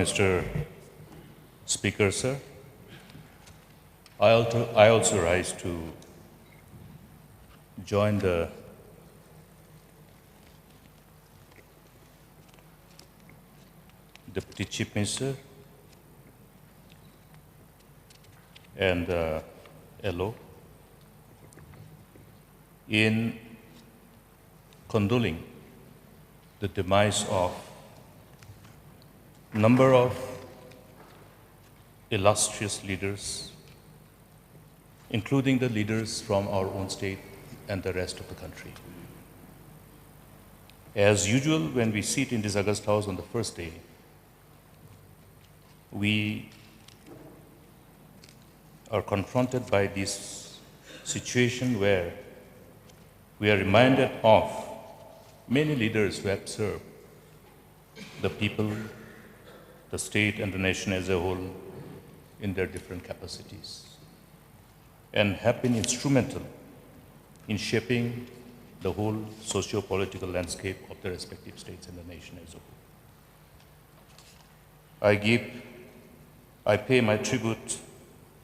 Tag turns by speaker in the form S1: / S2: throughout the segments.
S1: Mr. Speaker, sir, I also rise to join the Deputy Chief Minister and LO in condoling the demise of number of illustrious leaders, including the leaders from our own state and the rest of the country. As usual, when we sit in this August House on the first day, we are confronted by this situation where we are reminded of many leaders who have served the people, the state and the nation as a whole in their different capacities and have been instrumental in shaping the whole socio-political landscape of the respective states and the nation as a whole. I pay my tribute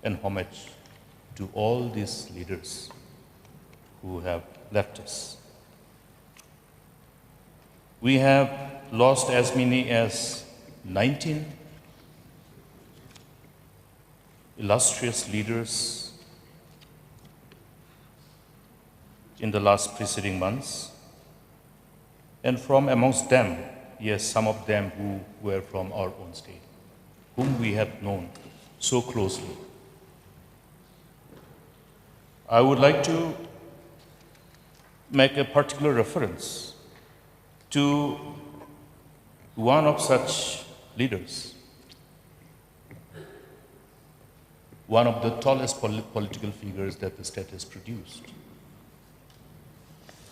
S1: and homage to all these leaders who have left us. We have lost as many as 19 illustrious leaders in the last preceding months, and from amongst them, yes, some of them who were from our own state, whom we have known so closely. I would like to make a particular reference to one of such leaders, one of the tallest political figures that the state has produced,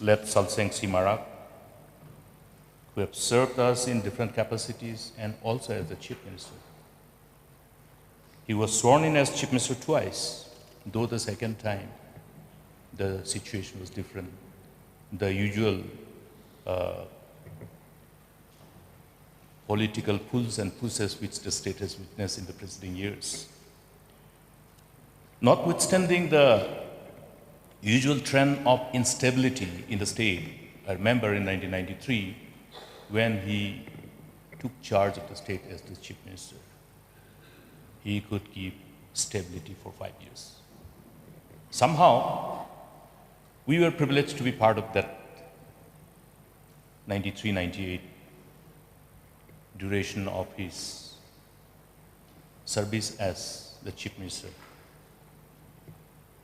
S1: late Salsing Marak, who have served us in different capacities and also as the Chief Minister. He was sworn in as Chief Minister twice, though the second time the situation was different. The usual political pulls and pushes which the state has witnessed in the preceding years. Notwithstanding the usual trend of instability in the state, I remember in 1993 when he took charge of the state as the Chief Minister, he could keep stability for 5 years. Somehow, we were privileged to be part of that 93-98 duration of his service as the Chief Minister.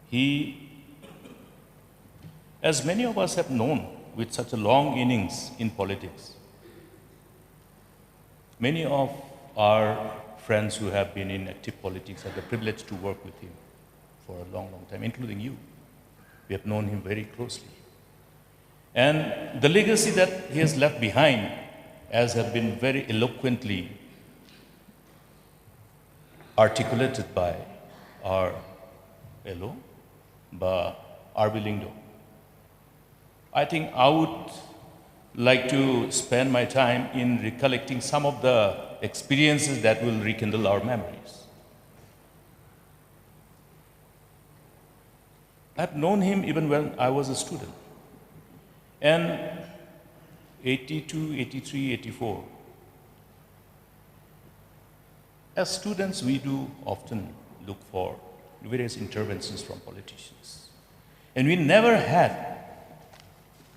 S1: He, as many of us have known with such a long innings in politics, many of our friends who have been in active politics had the privilege to work with him for a long, long time, including you. We have known him very closely. And the legacy that he has left behind, as have been very eloquently articulated by our LO, by Arbilindo. I think I would like to spend my time in recollecting some of the experiences that will rekindle our memories. I've known him even when I was a student. And 82, 83, 84, as students, we do often look for various interventions from politicians. And we never had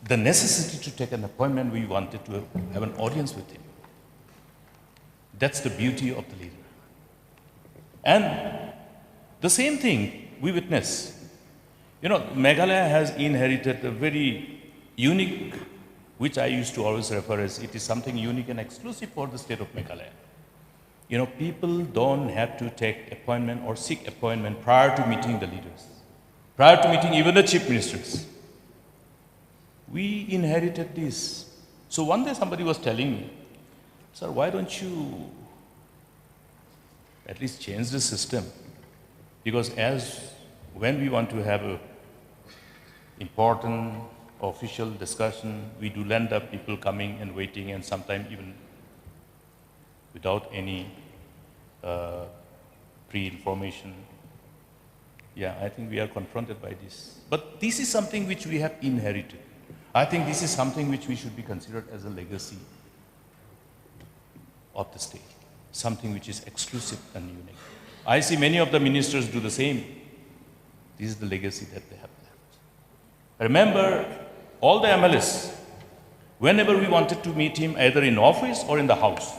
S1: the necessity to take an appointment. We wanted to have an audience with him. That's the beauty of the leader. And the same thing we witness. You know, Meghalaya has inherited a very unique, which I used to always refer as it is something unique and exclusive for the state of Meghalaya. You know, people don't have to take appointment or seek appointment prior to meeting the leaders, prior to meeting even the chief ministers. We inherited this. So one day somebody was telling me, sir, why don't you at least change the system? Because when we want to have a important official discussion, we do land up people coming and waiting and sometimes even without any pre-information. Yeah, I think we are confronted by this. But this is something which we have inherited. I think this is something which we should be considered as a legacy of the state, something which is exclusive and unique. I see many of the ministers do the same. This is the legacy that they have left. Remember, all the MLAs, whenever we wanted to meet him, either in office or in the house,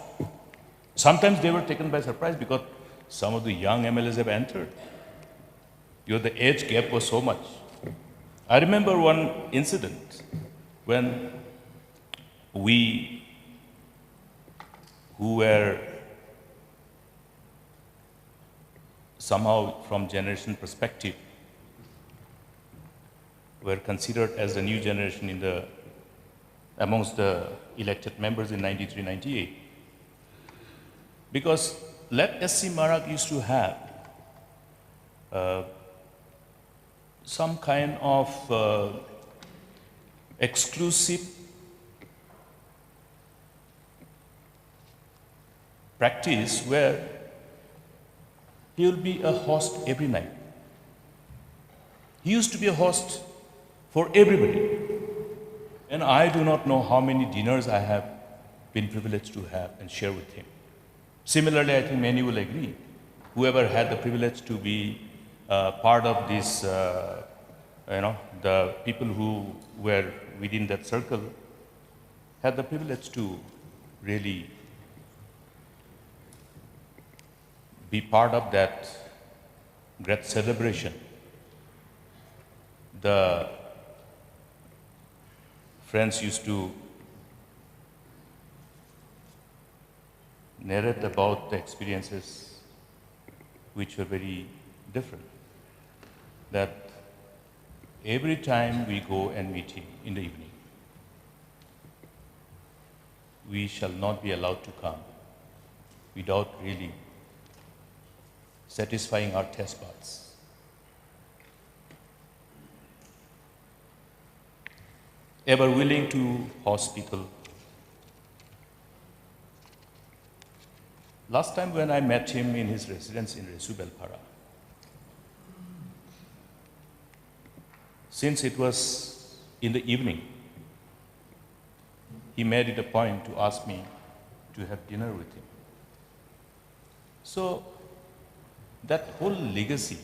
S1: sometimes they were taken by surprise because some of the young MLAs have entered. The age gap was so much. I remember one incident when we, who were somehow from generation perspective, were considered as the new generation amongst the elected members in 93, 98. Because LEP SC Marak used to have some kind of exclusive practice where he will be a host every night. He used to be a host for everybody. And I do not know how many dinners I have been privileged to have and share with him. Similarly, I think many will agree. Whoever had the privilege to be part of this, the people who were within that circle had the privilege to really be part of that great celebration. The friends used to narrate about the experiences which were very different. That every time we go and meet him in the evening, we shall not be allowed to come without really satisfying our taste buds. Ever willing to host people. Last time when I met him in his residence in Resu Belpara, since it was in the evening, he made it a point to ask me to have dinner with him. So that whole legacy,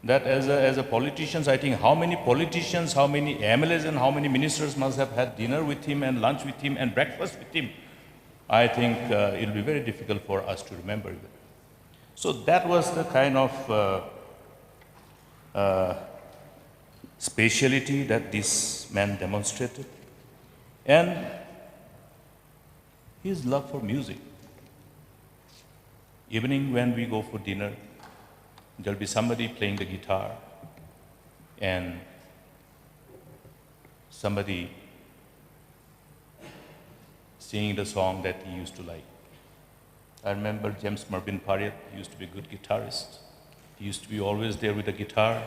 S1: that as a politician, I think how many politicians, how many MLAs and how many ministers must have had dinner with him and lunch with him and breakfast with him. I think it will be very difficult for us to remember it. So that was the kind of speciality that this man demonstrated. And his love for music. Evening when we go for dinner, there'll be somebody playing the guitar and somebody singing the song that he used to like. I remember James Mervyn Pariat used to be a good guitarist. He used to be always there with the guitar,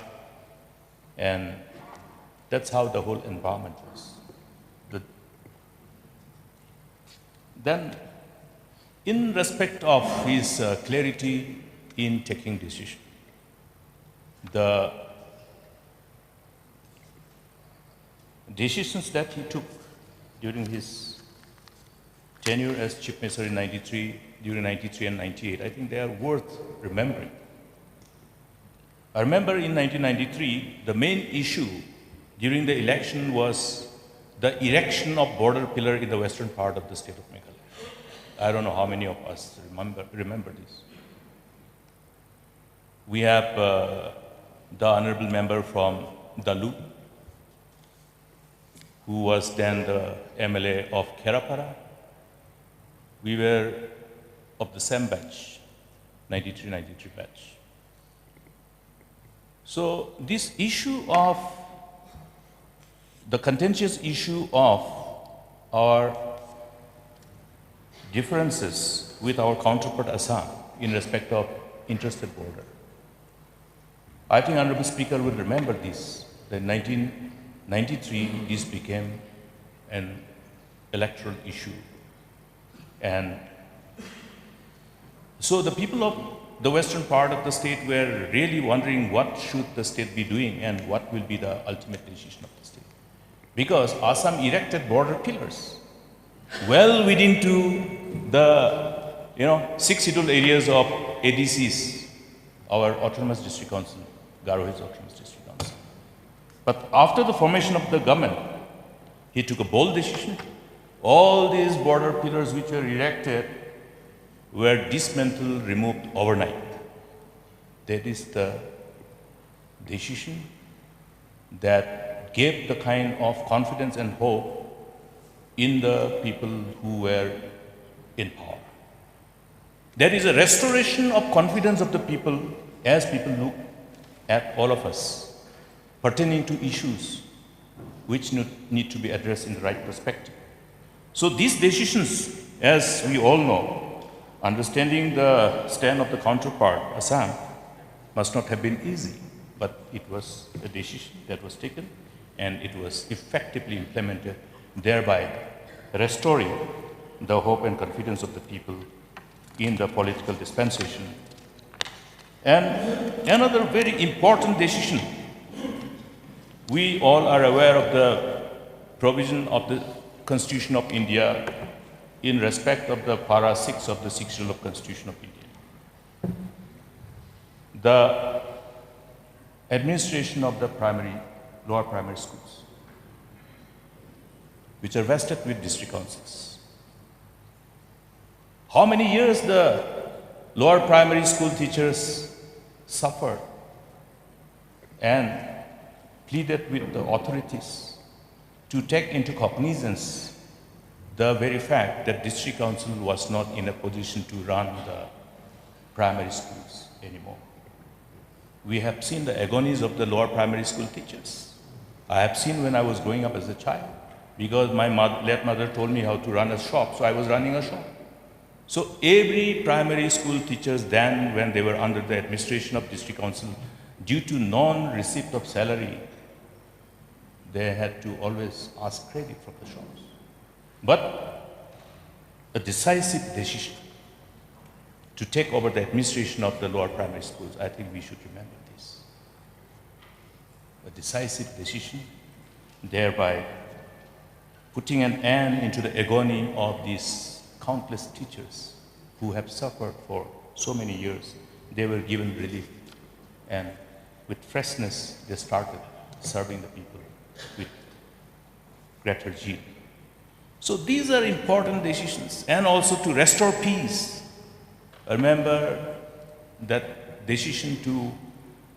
S1: and that's how the whole environment was. Then, in respect of his clarity in taking decision, the decisions that he took during his tenure as Chief Minister in 93, during 93 and 98, I think they are worth remembering. I remember in 1993, the main issue during the election was the erection of border pillar in the western part of the state of Meghalaya. I don't know how many of us remember this. We have the honorable member from Dalu, who was then the MLA of Kerapara. We were of the same batch, 93 batch. So this issue of, the contentious issue of our differences with our counterpart Assam in respect of interested border. I think Honorable Speaker will remember this, that in 1993 this became an electoral issue, and So the people of the western part of the state were really wondering what should the state be doing and what will be the ultimate decision of the state. Because Assam erected border pillars well within to the 6 scheduled areas of ADCs, our Autonomous District Council, Garo Hills Autonomous District Council. But after the formation of the government, he took a bold decision. All these border pillars which were erected were dismantled, removed overnight. That is the decision that gave the kind of confidence and hope in the people who were in power. There is a restoration of confidence of the people as people look at all of us pertaining to issues which need to be addressed in the right perspective. So these decisions, as we all know, understanding the stand of the counterpart, Assam, must not have been easy, but it was a decision that was taken and it was effectively implemented, thereby restoring the hope and confidence of the people in the political dispensation. And another very important decision, we all are aware of the provision of the Constitution of India in respect of the para 6 of the 6th Schedule of Constitution of India. The administration of the lower primary schools, which are vested with district councils. How many years the lower primary school teachers suffered and pleaded with the authorities to take into cognizance the very fact that district council was not in a position to run the primary schools anymore. We have seen the agonies of the lower primary school teachers. I have seen when I was growing up as a child, because my late mother told me how to run a shop, so I was running a shop. So every primary school teachers then, when they were under the administration of district council, due to non-receipt of salary, they had to always ask credit from the shops. But a decisive decision to take over the administration of the lower primary schools, I think we should remember this. A decisive decision, thereby putting an end into the agony of these countless teachers who have suffered for so many years. They were given relief, and with freshness they started serving the people with greater zeal. So these are important decisions, and also to restore peace. Remember that decision to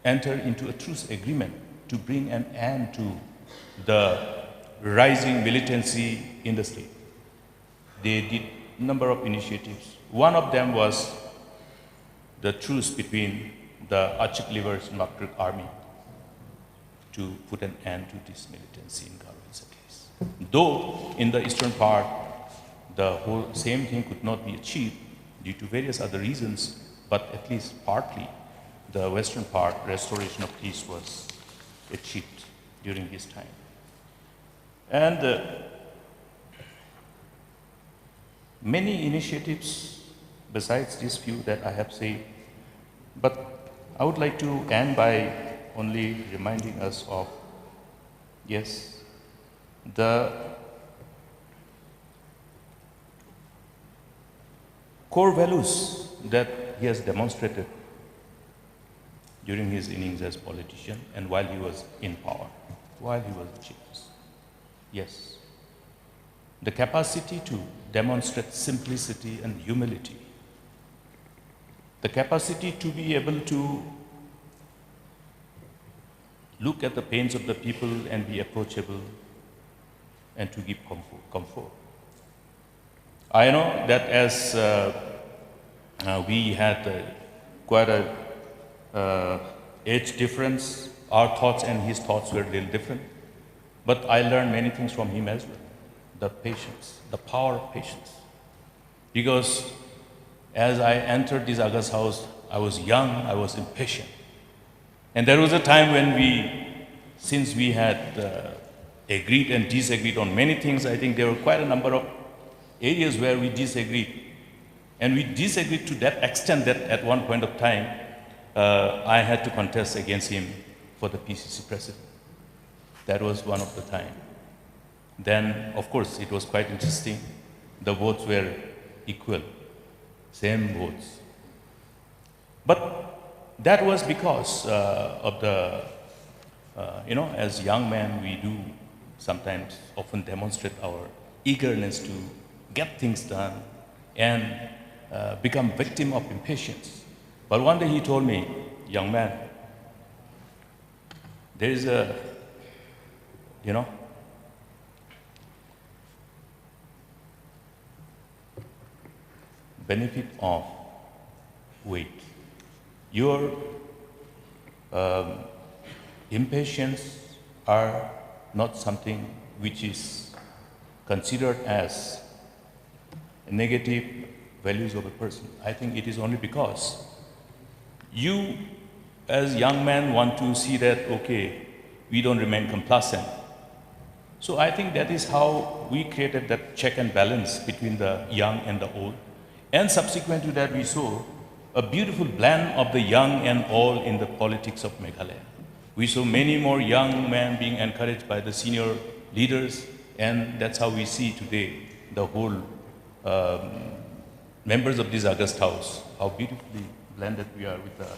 S1: enter into a truce agreement to bring an end to the rising militancy in the state. They did a number of initiatives. One of them was the truce between the Achik Livers and Makrak army to put an end to this militancy in Garo Hills at least. Though in the eastern part, the whole same thing could not be achieved due to various other reasons, but at least partly the western part, restoration of peace was achieved during his time. And many initiatives besides these few that I have said, but I would like to end by only reminding us of, yes, the core values that he has demonstrated during his innings as politician and while he was in power, while he was the chief. Yes, the capacity to demonstrate simplicity and humility, the capacity to be able to look at the pains of the people and be approachable and to give comfort. I know that as we had quite a age difference, our thoughts and his thoughts were a little different, but I learned many things from him as well. The patience, the power of patience. Because as I entered this Aga's house, I was young, I was impatient. And there was a time when since we had agreed and disagreed on many things, I think there were quite a number of areas where we disagreed. And we disagreed to that extent that at one point of time, I had to contest against him for the PCC president. That was one of the time. Then, of course, it was quite interesting. The votes were equal, same votes. But that was because of the, as young men, we do sometimes often demonstrate our eagerness to get things done and become victim of impatience. But one day he told me, young man, there is a, benefit of wait. Your impatience are not something which is considered as negative values of a person. I think it is only because you as young men want to see that, okay, we don't remain complacent. So I think that is how we created that check and balance between the young and the old. And subsequent to that, we saw a beautiful blend of the young and old in the politics of Meghalaya. We saw many more young men being encouraged by the senior leaders, and that's how we see today the whole members of this August House, how beautifully blended we are with the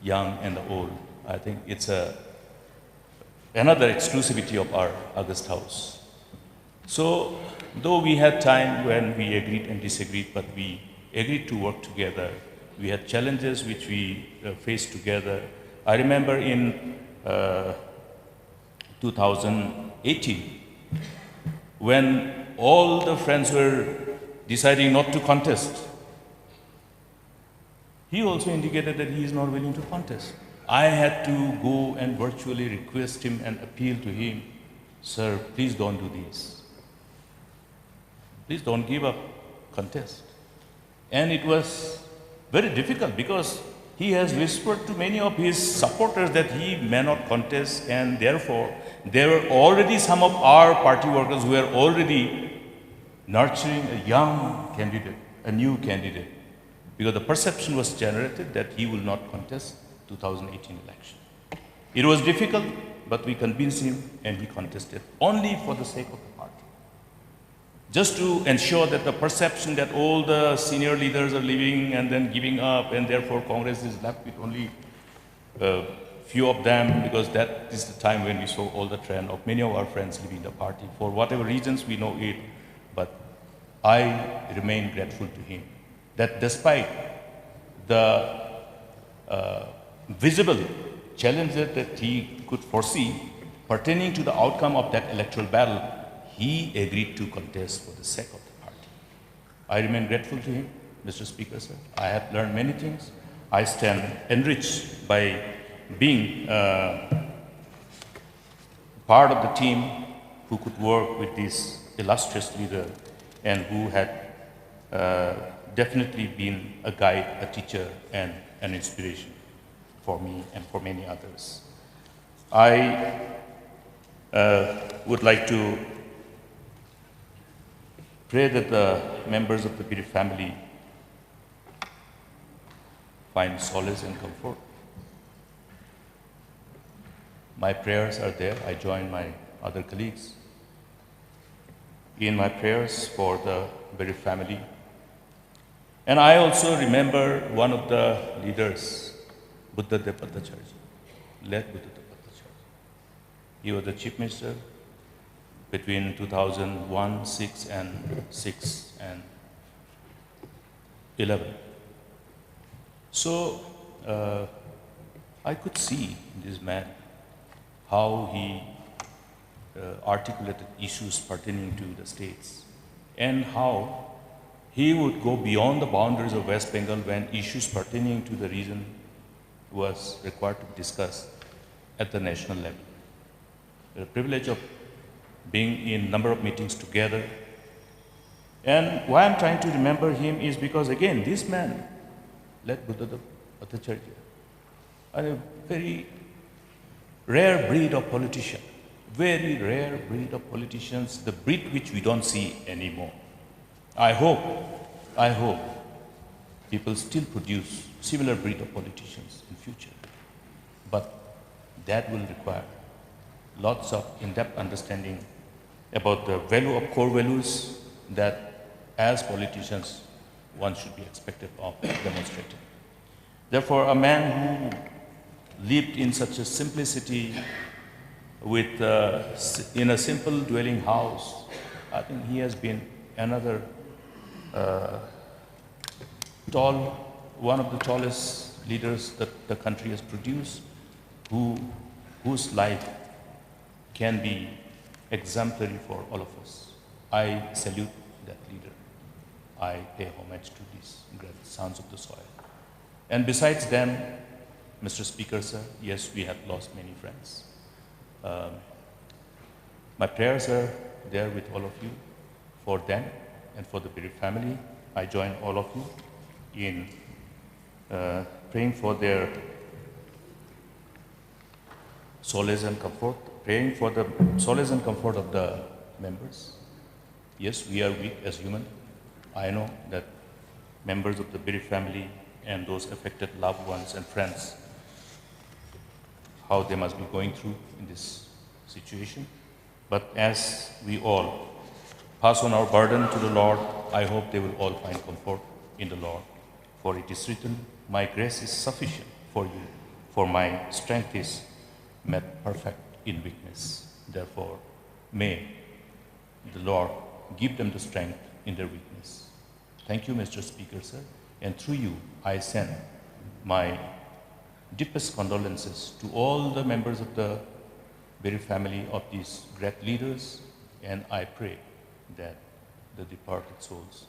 S1: young and the old. I think it's another exclusivity of our August House. So, though we had time when we agreed and disagreed, but we agreed to work together. We had challenges which we faced together. I remember in 2018, when all the friends were deciding not to contest, he also indicated that he is not willing to contest. I had to go and virtually request him and appeal to him, sir, please don't do this. Please don't give up contest. And it was very difficult because he has whispered to many of his supporters that he may not contest, and therefore there were already some of our party workers who were already nurturing a young candidate, a new candidate, because the perception was generated that he will not contest 2018 election. It was difficult, but we convinced him and he contested only for the sake of the party. Just to ensure that the perception that all the senior leaders are leaving and then giving up, and therefore Congress is left with only few of them, because that is the time when we saw all the trend of many of our friends leaving the party. For whatever reasons, we know it, but I remain grateful to him that despite the visible challenges that he could foresee pertaining to the outcome of that electoral battle, he agreed to contest for the sake of the party. I remain grateful to him, Mr. Speaker, sir. I have learned many things. I stand enriched by being part of the team who could work with this illustrious leader and who had definitely been a guide, a teacher, and an inspiration for me and for many others. I would like to pray that the members of the Piri family find solace and comfort. My prayers are there. I join my other colleagues in my prayers for the Piri family. And I also remember one of the leaders, Buddha Bhattacharya, late Buddha Bhattacharya. He was the chief minister between 2001, 6 and 11. So I could see in this man how he articulated issues pertaining to the states, and how he would go beyond the boundaries of West Bengal when issues pertaining to the region was required to be discussed at the national level. The privilege of being in a number of meetings together. And why I'm trying to remember him is because, again, this man, led Buddha Bhattacharya, a very rare breed of politician, very rare breed of politicians, the breed which we don't see anymore. I hope I hope people still produce similar breed of politicians in future. But that will require lots of in-depth understanding about the value of core values that as politicians one should be expected of demonstrating. Therefore, a man who lived in such a simplicity with, in a simple dwelling house, I think he has been another one of the tallest leaders that the country has produced, whose life can be exemplary for all of us. I salute that leader. I pay homage to these great sons of the soil. And besides them, Mr. Speaker, sir, yes, we have lost many friends. My prayers are there with all of you for them and for the Biri family. I join all of you in praying for their solace and comfort, praying for the solace and comfort of the members. Yes, we are weak as human. I know that members of the Biri family and those affected loved ones and friends, how they must be going through in this situation. But as we all pass on our burden to the Lord, I hope they will all find comfort in the Lord. For it is written, my grace is sufficient for you, for my strength is made perfect in weakness. Therefore, may the Lord give them the strength in their weakness. Thank you, Mr. Speaker, sir. And through you, I send my deepest condolences to all the members of the Biri family of these great leaders, and I pray that the departed souls